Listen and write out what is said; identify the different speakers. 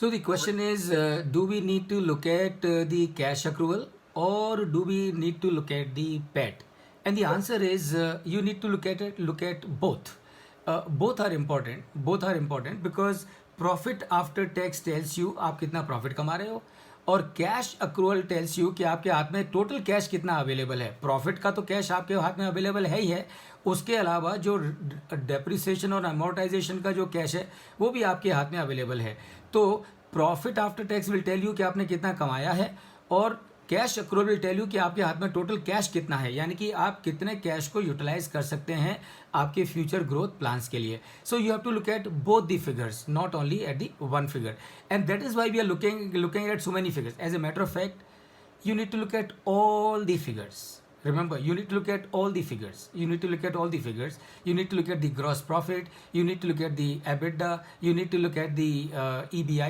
Speaker 1: So the question is, do we need to look at the cash accrual or do we need to look at the PAT? And the answer is, you need to look at both. Both are important. Both are important because profit after tax tells you आप कितना profit कमा रहे हो, और cash accrual tells you कि आपके हाथ में टोटल कैश कितना अवेलेबल है. प्रॉफिट का तो कैश आपके हाथ में अवेलेबल है ही है, उसके अलावा जो डेप्रिसिएशन और अमोर्टाइजेशन का जो कैश है वो भी आपके हाथ में अवेलेबल है. तो profit after tax will tell you कि आपने कितना कमाया है, और cash accrual will tell you कि आपके हाथ में टोटल कैश कितना है, यानी कि आप कितने कैश को यूटिलाइज कर सकते हैं आपके फ्यूचर ग्रोथ प्लान्स के लिए. So you have to look at both the figures, not only at the one figure, and that is why we are looking at so many figures. As a matter of fact, you need to look at all the figures. Remember, you need to look at all the figures. You need to look at all the figures. You need to look at the gross profit. You need to look at the EBITDA. You need to look at the EBI.